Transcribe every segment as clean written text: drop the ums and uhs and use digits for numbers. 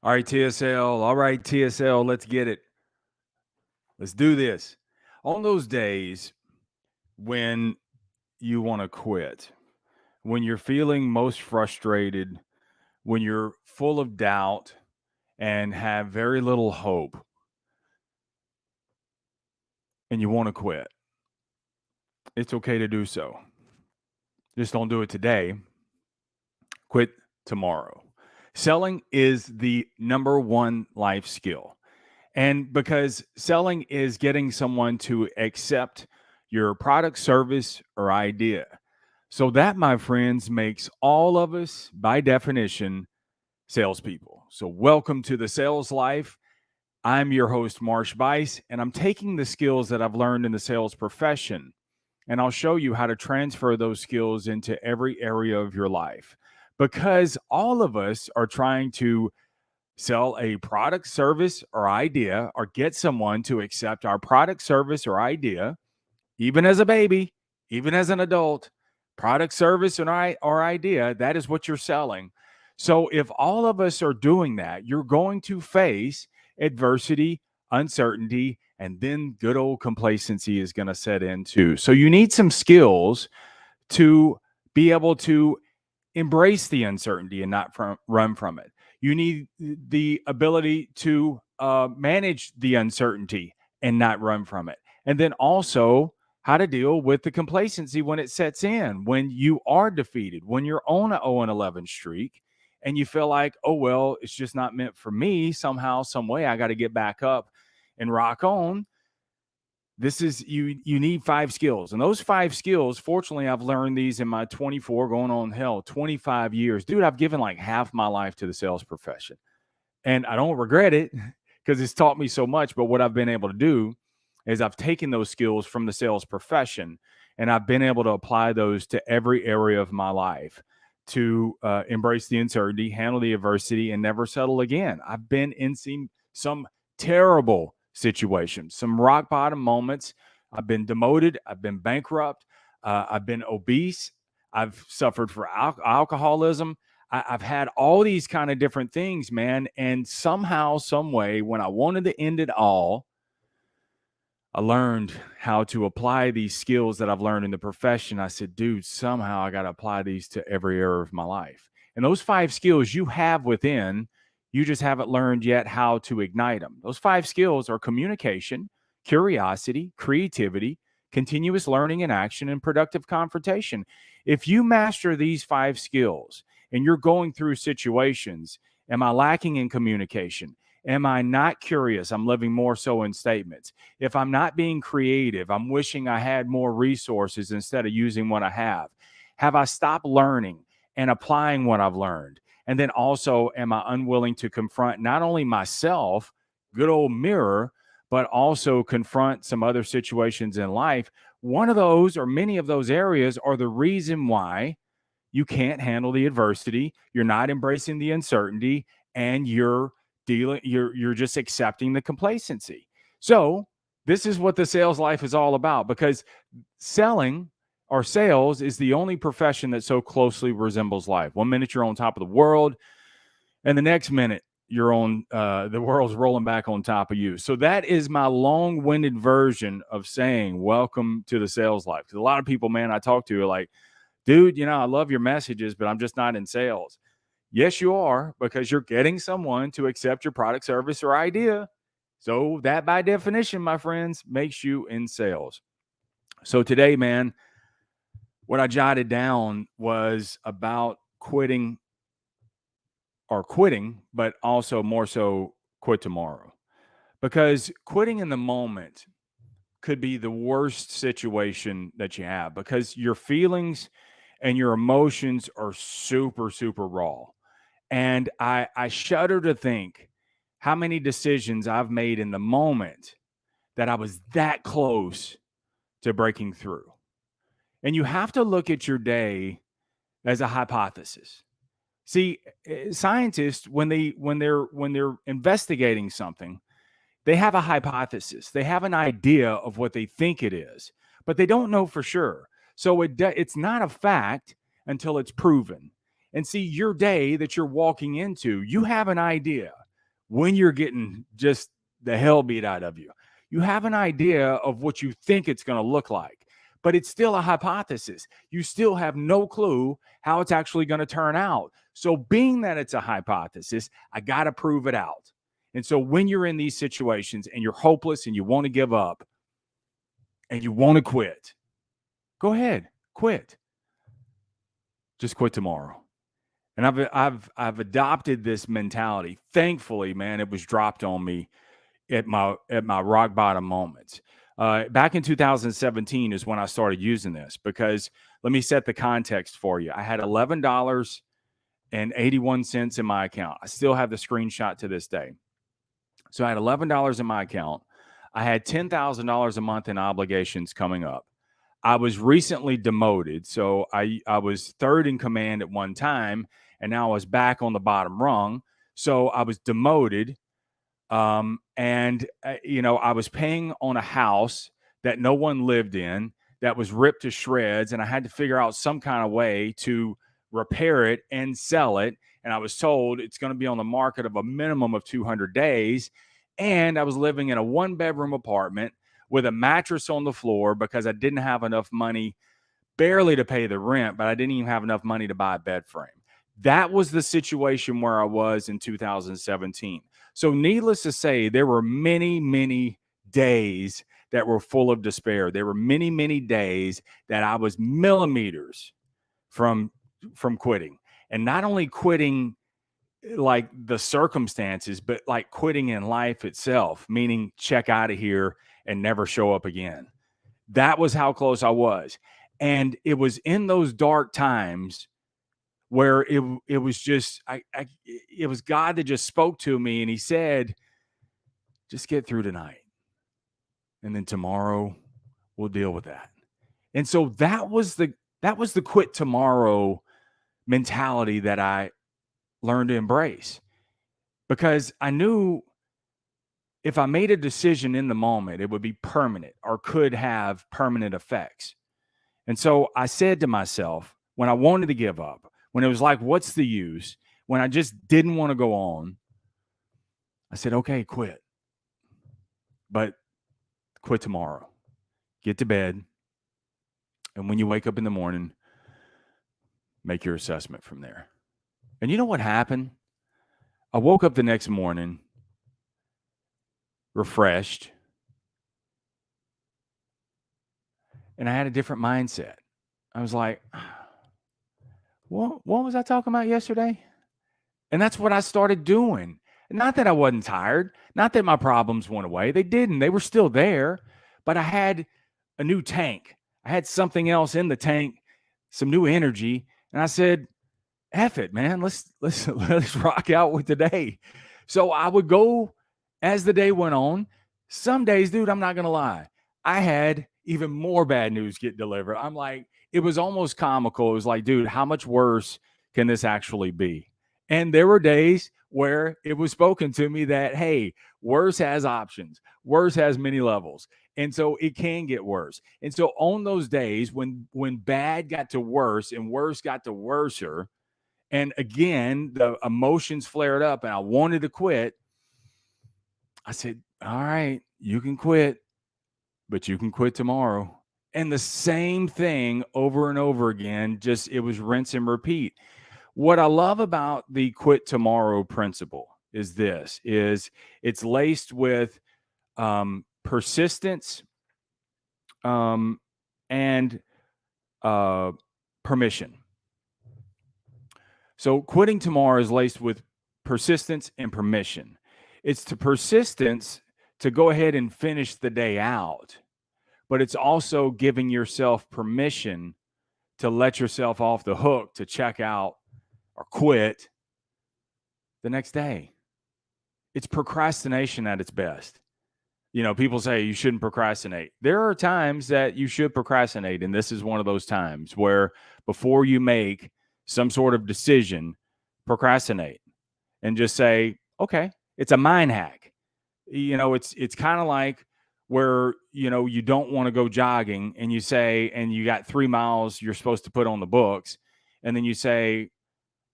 All right, TSL. All right, TSL. Let's get it. Let's do this. On those days when you want to quit, when you're feeling most frustrated, when you're full of doubt and have very little hope, and you want to quit, it's okay to do so. Just don't do it today. Quit tomorrow. Selling is the number one life skill. And because selling is getting someone to accept your product, service, or idea. So that, my friends, makes all of us, by definition, salespeople. So welcome to the Sales Life. I'm your host, Marsh Bice, and I'm taking the skills that I've learned in the sales profession, and I'll show you how to transfer those skills into every area of your life. Because all of us are trying to sell a product, service, or idea, or get someone to accept our product, service, or idea, even as a baby, even as an adult, product, service, or idea, that is what you're selling. So if all of us are doing that, you're going to face adversity, uncertainty, and then good old complacency is going to set in too. So you need some skills to be able to embrace the uncertainty and not run from it. You need the ability to manage the uncertainty and not run from it. And then also how to deal with the complacency when it sets in, when you are defeated, when you're on a 0-11 streak and you feel like, oh, well, it's just not meant for me. Somehow, some way, I got to get back up and rock on. This is you need 5 skills, and those 5 skills, fortunately, I've learned these in my 24 going on 25 years. Dude, I've given like half my life to the sales profession, and I don't regret it because it's taught me so much. But what I've been able to do is I've taken those skills from the sales profession and I've been able to apply those to every area of my life to embrace the uncertainty, handle the adversity, and never settle again. I've been in some terrible situations, some rock bottom moments. I've been demoted. I've been bankrupt. I've been obese. I've suffered for alcoholism. I've had all these kind of different things, man. And somehow, some way, when I wanted to end it all, I learned how to apply these skills that I've learned in the profession. I said, dude, somehow I got to apply these to every area of my life. And those 5 skills you have within, you just haven't learned yet how to ignite them. Those 5 skills are communication, curiosity, creativity, continuous learning and action, and productive confrontation. If you master these 5 skills and you're going through situations, am I lacking in communication? Am I not curious? I'm living more so in statements. If I'm not being creative, I'm wishing I had more resources instead of using what I have. Have I stopped learning and applying what I've learned? And then also, am I unwilling to confront not only myself, good old mirror, but also confront some other situations in life? One of those or many of those areas are the reason why you can't handle the adversity, you're not embracing the uncertainty, and you're just accepting the complacency. So this is what the sales life is all about, because selling or sales is the only profession that so closely resembles life. One minute you're on top of the world, and the next minute you're on the world's rolling back on top of you. So that is my long-winded version of saying welcome to the sales life. Because a lot of people, man, I talk to are like, dude, I love your messages, but I'm just not in sales. Yes, you are, because you're getting someone to accept your product, service, or idea. So that, by definition, my friends, makes you in sales. So today, man, what I jotted down was about quitting, but also more so quit tomorrow. Because quitting in the moment could be the worst situation that you have, because your feelings and your emotions are super, super raw. And I shudder to think how many decisions I've made in the moment that I was that close to breaking through. And you have to look at your day as a hypothesis. See, scientists, when they're investigating something, they have a hypothesis. They have an idea of what they think it is, but they don't know for sure. So it's not a fact until it's proven. And see, your day that you're walking into, you have an idea. when you're getting just the hell beat out of you. You have an idea of what you think it's going to look like, but it's still a hypothesis. You still have no clue how it's actually going to turn out. So, being that it's a hypothesis, I got to prove it out. And so, when you're in these situations and you're hopeless and you want to give up and you want to quit, go ahead, quit. Just quit tomorrow. And I've adopted this mentality. Thankfully, man, it was dropped on me at my rock bottom moments. Back in 2017 is when I started using this, because let me set the context for you. I had $11.81 in my account. I still have the screenshot to this day. So I had $11 in my account. I had $10,000 a month in obligations coming up. I was recently demoted, so I was third in command at one time, and now I was back on the bottom rung. So I was demoted. And I was paying on a house that no one lived in, that was ripped to shreds, and I had to figure out some kind of way to repair it and sell it. And I was told it's going to be on the market of a minimum of 200 days. And I was living in a 1-bedroom apartment with a mattress on the floor because I didn't have enough money barely to pay the rent, but I didn't even have enough money to buy a bed frame. That was the situation where I was in 2017. So needless to say, there were many, many days that were full of despair. There were many, many days that I was millimeters from quitting. And not only quitting like the circumstances, but like quitting in life itself, meaning check out of here and never show up again. That was how close I was. And it was in those dark times where it was just it was God that just spoke to me, and he said, just get through tonight, and then tomorrow we'll deal with that. And so that was the quit tomorrow mentality that I learned to embrace, because I knew if I made a decision in the moment, it would be permanent or could have permanent effects. And so I said to myself, when I wanted to give up, when it was like, what's the use? When I just didn't want to go on, I said, okay, quit. But quit tomorrow. Get to bed. And when you wake up in the morning, make your assessment from there. And you know what happened? I woke up the next morning refreshed, and I had a different mindset. I was like, what was I talking about yesterday? And that's what I started doing. Not that I wasn't tired, not that my problems went away. They didn't. They were still there, but I had a new tank. I had something else in the tank, some new energy, and I said, F it, man. Let's rock out with today. So I would go as the day went on. Some days, dude, I'm not going to lie, I had even more bad news get delivered. I'm like, it was almost comical. It was like, dude, how much worse can this actually be? And there were days where it was spoken to me that, hey, worse has options, worse has many levels. And so it can get worse. And so on those days when bad got to worse and worse got to worser, and again, the emotions flared up and I wanted to quit, I said, all right, you can quit, but you can quit tomorrow. And the same thing over and over again, just it was rinse and repeat. What I love about the quit tomorrow principle is it's laced with persistence and permission. So quitting tomorrow is laced with persistence and permission. It's to persistence to go ahead and finish the day out, but it's also giving yourself permission to let yourself off the hook to check out or quit the next day. It's procrastination at its best. You know, people say you shouldn't procrastinate. There are times that you should procrastinate, and this is one of those times where before you make some sort of decision, procrastinate and just say, okay, it's a mind hack. You know, it's kind of like where, you know, you don't want to go jogging and you say, and you got 3 miles you're supposed to put on the books. And then you say,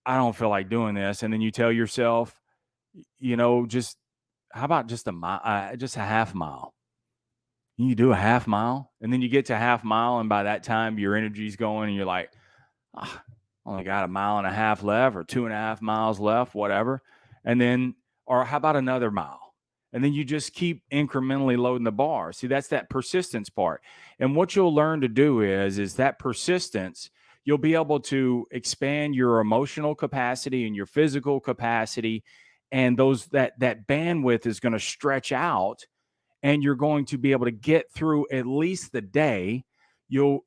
I don't feel like doing this. And then you tell yourself, just how about just a mile, just a half mile? You do a half mile, and then you get to a half mile, and by that time your energy's going, and you're like, "Ah, only got a mile and a half left, or 2.5 miles left, whatever." And then, or how about another mile? And then you just keep incrementally loading the bar. See, that's that persistence part. And what you'll learn to do is that persistence, you'll be able to expand your emotional capacity and your physical capacity. And that bandwidth is going to stretch out, and you're going to be able to get through at least the day. You'll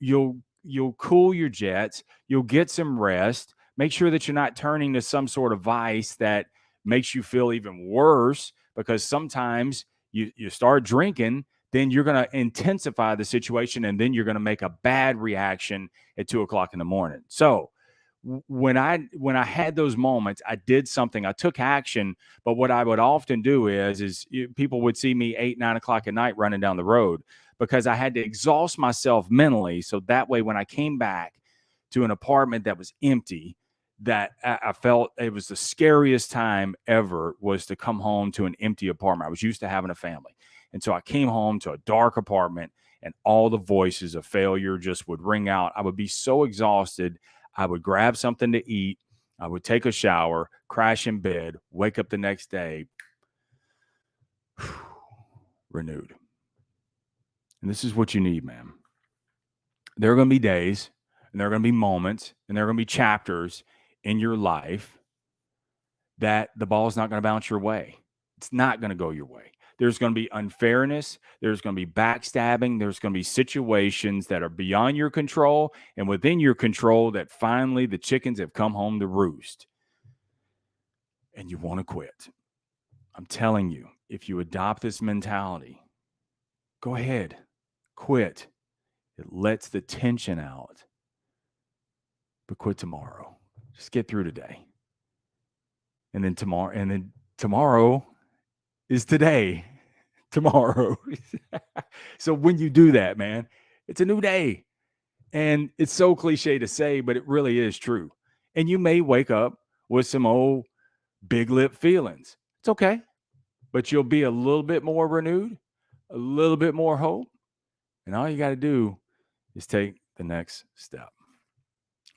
cool your jets, you'll get some rest, make sure that you're not turning to some sort of vice that makes you feel even worse, because sometimes you start drinking, then you're going to intensify the situation, and then you're going to make a bad reaction at 2 o'clock in the morning. So when I had those moments, I did something, I took action. But what I would often do is people would see me 8, 9 o'clock at night running down the road, because I had to exhaust myself mentally. So that way, when I came back to an apartment that was empty, that I felt it was the scariest time ever, was to come home to an empty apartment. I was used to having a family. And so I came home to a dark apartment, and all the voices of failure just would ring out. I would be so exhausted. I would grab something to eat. I would take a shower, crash in bed, wake up the next day, renewed. And this is what you need, man. There are going to be days, and there are going to be moments, and there are going to be chapters in your life that the ball's not going to bounce your way. It's not going to go your way. There's going to be unfairness. There's going to be backstabbing. There's going to be situations that are beyond your control and within your control, that finally the chickens have come home to roost. And you want to quit. I'm telling you, if you adopt this mentality, go ahead, quit. It lets the tension out. But quit tomorrow. Just get through today. And then tomorrow is today. Tomorrow. So when you do that, man, it's a new day. And it's so cliche to say, but it really is true. And you may wake up with some old big lip feelings. It's okay. But you'll be a little bit more renewed, a little bit more hope. And all you got to do is take the next step.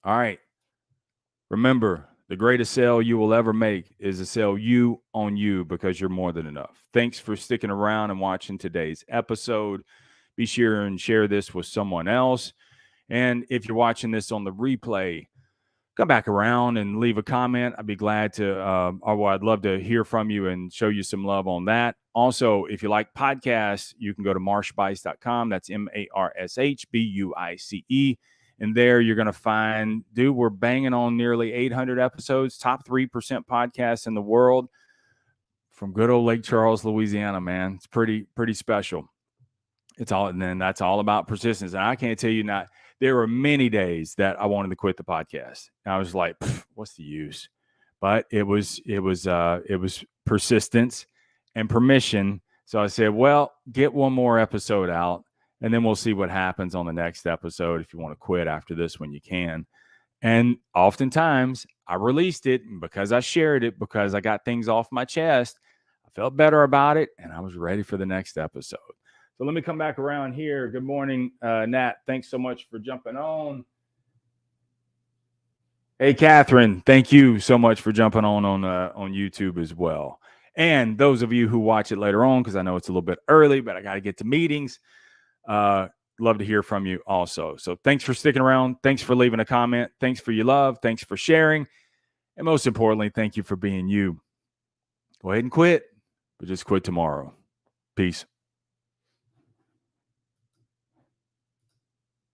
All right. Remember, the greatest sale you will ever make is to sell you on you, because you're more than enough. Thanks for sticking around and watching today's episode. Be sure and share this with someone else. And if you're watching this on the replay, come back around and leave a comment. I'd be glad to, I'd love to hear from you and show you some love on that. Also, if you like podcasts, you can go to marshbice.com. That's MARSHBUICE. And there you're going to find, we're banging on nearly 800 episodes, top 3% podcasts in the world from good old Lake Charles, Louisiana, man. It's pretty special. And then that's all about persistence. And I can't tell you not, there were many days that I wanted to quit the podcast. And I was like, what's the use? But it was persistence and permission. So I said, well, get one more episode out, and then we'll see what happens on the next episode. If you want to quit after this one, you can. And oftentimes I released it because I shared it, because I got things off my chest. I felt better about it, and I was ready for the next episode. So let me come back around here. Good morning, Nat. Thanks so much for jumping on. Hey, Catherine, thank you so much for jumping on YouTube as well. And those of you who watch it later on, because I know it's a little bit early, but I got to get to meetings. Love to hear from you also. So thanks for sticking around. Thanks for leaving a comment. Thanks for your love. Thanks for sharing. And most importantly, thank you for being you. Go ahead and quit, but just quit tomorrow. Peace.